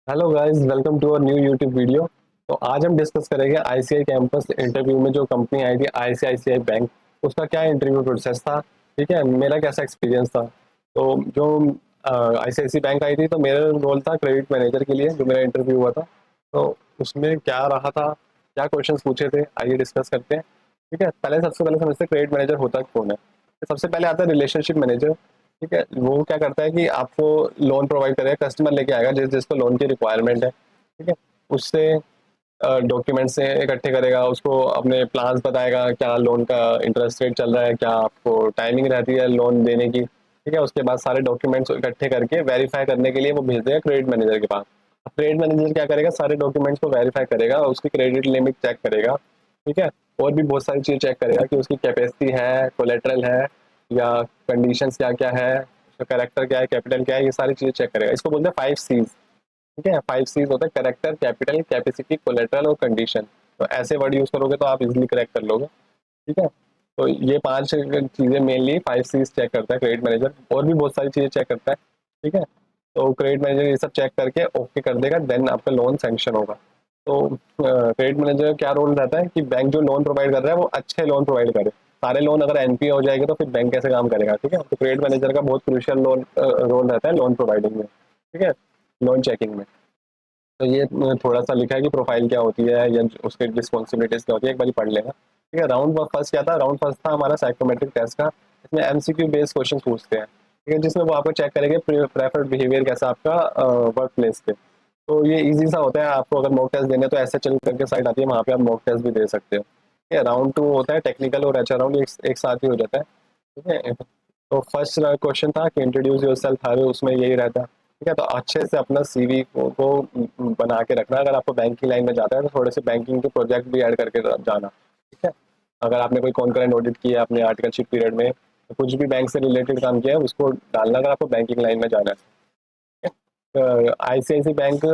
Hello guys, welcome to our new YouTube video. तो आज हम डिस्कस करेंगे आईसीआई कैंपस इंटरव्यू में जो कंपनी आई थी आईसीआईसीआई बैंक, उसका क्या इंटरव्यू प्रोसेस था। ठीक है, मेरा कैसा एक्सपीरियंस था। तो जो आईसीआईसी बैंक आई थी तो मेरा रोल था क्रेडिट मैनेजर के लिए, जो मेरा इंटरव्यू हुआ था। तो उसमें क्या रहा था, क्या क्वेश्चंस पूछे थे, आइए डिस्कस करते हैं। ठीक है, सबसे पहले समझते हैं क्रेडिट मैनेजर होता कौन है। सबसे पहले आता है रिलेशनशिप मैनेजर। ठीक है, वो क्या करता है कि आपको लोन प्रोवाइड करेगा, कस्टमर लेके आएगा जिसको लोन की रिक्वायरमेंट है। ठीक है, उससे डॉक्यूमेंट से इकट्ठे करेगा, उसको अपने प्लान्स बताएगा, क्या लोन का इंटरेस्ट रेट चल रहा है, क्या आपको टाइमिंग रहती है लोन देने की। ठीक है, उसके बाद सारे डॉक्यूमेंट्स इकट्ठे करके वेरीफाई करने के लिए वो भेज देगा क्रेडिट मैनेजर के पास। क्रेडिट मैनेजर क्या करेगा, सारे डॉक्यूमेंट्स को वेरीफाई करेगा, उसकी क्रेडिट लिमिट चेक करेगा। ठीक है, और भी बहुत सारी चीज़ चेक करेगा कि उसकी कैपेसिटी है, कोलेट्रल है, या कंडीशंस क्या क्या है, उसका करेक्टर क्या है, कैपिटल क्या है, ये सारी चीज़ें चेक करेगा। इसको बोलते हैं 5 C's। ठीक है, 5 C's होता है करेक्टर, कैपिटल, कैपेसिटी, कोलेट्रल और कंडीशन। तो ऐसे वर्ड यूज करोगे तो आप इजिली करेक्ट कर लोगे। ठीक है, तो ये 5 चीजें मेनली 5 C's चेक करता है क्रेडिट मैनेजर, और भी बहुत सारी चीजें चेक करता है। ठीक है, तो क्रेडिट मैनेजर ये सब चेक करके ओके कर देगा, देन आपका लोन सैंक्शन होगा। तो क्रेडिट मैनेजर का क्या रोल रहता है कि बैंक जो लोन प्रोवाइड कर रहा है वो अच्छे लोन प्रोवाइड करे। सारे लोन अगर एनपीए हो जाएंगे तो फिर बैंक कैसे काम करेगा। ठीक है, तो क्रेडिट मैनेजर का बहुत क्रूशियल रोल रहता है लोन प्रोवाइडिंग में। ठीक है, लोन चेकिंग में। तो ये थोड़ा सा लिखा है कि प्रोफाइल क्या होती है या उसके रिस्पॉन्सिबिलिटीज क्या होती है, एक बार ही पढ़ लेना। ठीक है, राउंड फर्स्ट क्या था, राउंड फर्स्ट था हमारा साइकोमेट्रिक टेस्ट का। इसमें एमसीक्यू बेस्ड क्वेश्चन पूछते हैं। ठीक है, जिसमें वो आपको चेक करेंगे प्रेफर्ड बिहेवियर कैसा आपका वर्क प्लेस पे। तो ये इजी सा होता है, आपको अगर मॉक टेस्ट देने तो ऐसे चल करके साइट आती है, वहाँ पे आप मॉक टेस्ट भी दे सकते हो। ठीक है, राउंड 2 होता है टेक्निकल और एचआर राउंड, एक साथ ही हो जाता है। ठीक है, तो फर्स्ट क्वेश्चन था कि इंट्रोड्यूस योर सेल्फ, हर उसमें यही रहता है। ठीक है, तो अच्छे से अपना सीवी को बना के रखना। अगर आपको बैंकिंग लाइन में जाता है तो थोड़े से बैंकिंग के प्रोजेक्ट भी ऐड करके जाना। ठीक है, अगर आपने कोई कॉन्करेंट ऑडिट किया अपने आर्टिकलशिप पीरियड में, तो कुछ भी बैंक से रिलेटेड काम किया है उसको डालना, अगर आपको बैंकिंग लाइन में जाना है। आईसीआईसी बैंक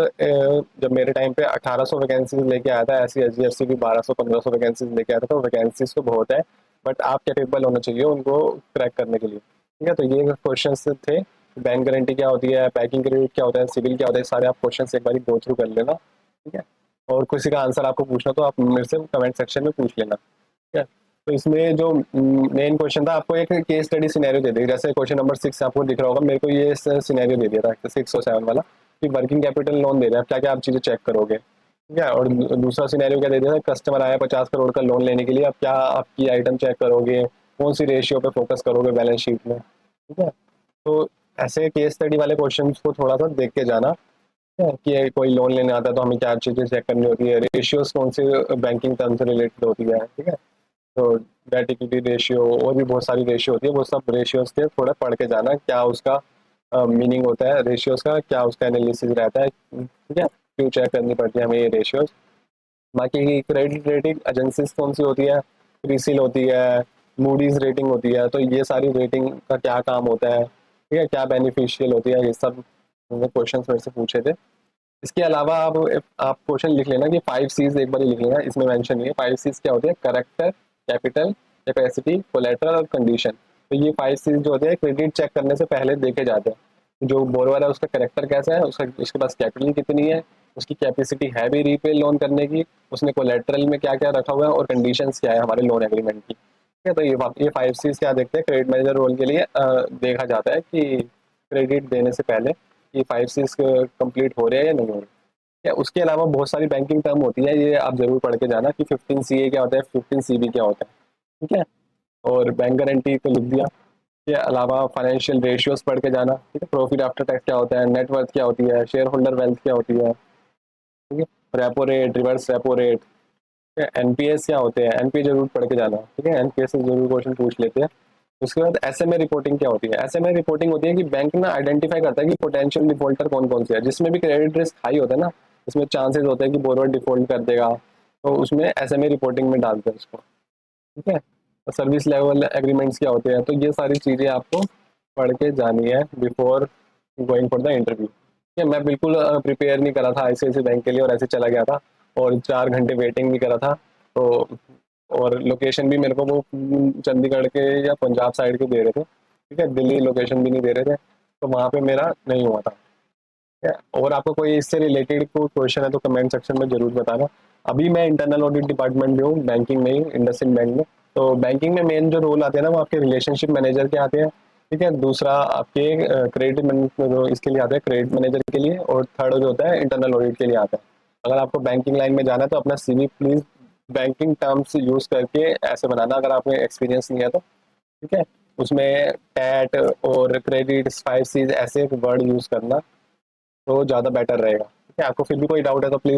जब मेरे टाइम पे 1800 वैकेंसीज लेके आया था, ऐसी एचडीएफसी भी 1200-1500 वैकेंसीज लेके आया था। तो वैकेंसीज तो बहुत है, बट आप कैपेबल होना चाहिए उनको क्रैक करने के लिए। ठीक है, तो ये क्वेश्चन थे। बैंक गारंटी क्या होती है, पैकिंग क्रेडिट क्या होता है, सिविल क्या होता है, सारे आप क्वेश्चन एक बार गो थ्रू कर लेना। ठीक है, और किसी का आंसर आपको पूछना तो आप मेरे से कमेंट सेक्शन में पूछ लेना। ठीक है, तो इसमें जो मेन क्वेश्चन था, आपको एक केस स्टडी सिनेरियो दे दी। जैसे क्वेश्चन नंबर 6 आपको दिख रहा होगा, मेरे को ये सिनेरियो दे दिया था 6 और 7 वाला, कि वर्किंग कैपिटल लोन दे रहे हैं, क्या क्या आप चीज़ें चेक करोगे। ठीक है, और दूसरा सिनेरियो क्या दे दिया था, कस्टमर आया 50 करोड़ का लोन लेने के लिए, आप क्या आपकी आइटम चेक करोगे, कौन सी रेशियो पे फोकस करोगे बैलेंस शीट में। ठीक है, तो ऐसे केस स्टडी वाले क्वेश्चन को थोड़ा सा देख के जाना। ठीक है, कि कोई लोन लेने आता है तो हमें क्या चीज़ें चेक करनी होती है, रेशियोज कौन से बैंकिंग टर्म से रिलेटेड होती है। ठीक है, तो डेट इक्विटी रेशियो और भी बहुत सारी रेशियो होती है, वो सब रेशियोज के थोड़ा पढ़ के जाना, क्या उसका मीनिंग होता है रेशियोज का, क्या उसका एनालिसिस रहता है। ठीक है, क्यों चेक करनी पड़ती है हमें ये रेशियोज। बाकी क्रेडिट रेटिंग एजेंसीज कौन सी होती है, क्रिसिल होती है, मूडीज रेटिंग होती है, तो ये सारी रेटिंग का क्या काम होता है। ठीक है, क्या बेनिफिशियल होती है, ये सब क्वेश्चन मेरे से पूछे थे। इसके अलावा आप क्वेश्चन लिख लेना कि 5 C's एक बार ही लिख लेना, इसमें मेंशन नहीं है। 5 C's क्या होती है, करेक्टर, कैपिटल, कैपेसिटी, कोलेटरल और कंडीशन। तो ये 5 C's जो होते हैं क्रेडिट चेक करने से पहले देखे जाते हैं। जो बोरोवर है उसका करेक्टर कैसा है, उसका उसके पास कैपिटल कितनी है, उसकी कैपेसिटी है भी रीपे लोन करने की, उसने कोलेटरल में क्या क्या रखा हुआ है, और कंडीशंस क्या है हमारे लोन एग्रीमेंट की। ठीक है, तो ये 5 C's क्या देखते हैं क्रेडिट मैनेजर रोल के लिए, देखा जाता है कि क्रेडिट देने से पहले ये 5 C's कंप्लीट हो रहे हैं या नहीं हो रहे। या उसके अलावा बहुत सारी बैंकिंग टर्म होती है, ये आप जरूर पढ़ के जाना कि 15 CA क्या होता है, 15 CB क्या होता है। ठीक है, और बैंक गारंटी तो लिख दिया। इसके अलावा फाइनेंशियल रेशियोज पढ़ के जाना। ठीक है, प्रॉफिट आफ्टर टैक्स क्या होता है, नेटवर्थ क्या होती है, शेयर होल्डर वेल्थ क्या होती है। ठीक है, repo rate, reverse repo rate, NPS क्या होते हैं, एनपीए जरूर पढ़ के जाना। ठीक है, एनपीएस से जरूर क्वेश्चन पूछ लेते हैं। उसके बाद एसएमए रिपोर्टिंग क्या होती है। एसएमए रिपोर्टिंग होती है कि बैंक ना आइडेंटिफाई करता है कि पोटेंशियल डिफॉल्टर कौन कौन से है, जिसमें भी क्रेडिट रिस्क हाई होता है ना, इसमें चांसेस होते हैं कि बोरोवर डिफॉल्ट कर देगा, तो उसमें एसएमए रिपोर्टिंग में डालते हैं उसको। ठीक है, सर्विस लेवल एग्रीमेंट्स क्या होते हैं, तो ये सारी चीज़ें आपको पढ़ के जानी है before going for the interview. ठीक है, मैं बिल्कुल प्रिपेयर नहीं करा था आईसीआईसी बैंक के लिए, और ऐसे चला गया था, और 4 घंटे वेटिंग भी करा था। तो और लोकेशन भी मेरे को वो चंडीगढ़ के या पंजाब साइड के दे रहे थे। ठीक है, दिल्ली लोकेशन भी नहीं दे रहे थे, तो वहाँ पे मेरा नहीं हुआ था। है। और आपको कोई इससे रिलेटेड कोई क्वेश्चन है तो कमेंट सेक्शन में जरूर बताना। अभी मैं इंटरनल ऑडिट डिपार्टमेंट में हूँ, बैंकिंग में ही, इंडसइंड बैंक में। तो बैंकिंग में मेन जो रोल आते हैं ना, वो आपके रिलेशनशिप मैनेजर के आते हैं, ठीक है। दूसरा आपके क्रेडिट मैनेजर, इसके लिए आता है क्रेडिट मैनेजर के लिए, और थर्ड जो होता है इंटरनल ऑडिट के लिए आता है। अगर आपको बैंकिंग लाइन में जाना है तो अपना CV please banking terms use करके ऐसे बनाना, अगर आपने एक्सपीरियंस नहीं है तो, ठीक है। उसमें टैट और क्रेडिट 5 C's ऐसे वर्ड यूज करना, तो ज़्यादा बेटर रहेगा, ठीक है। आपको फिर भी कोई डाउट है तो प्लीज़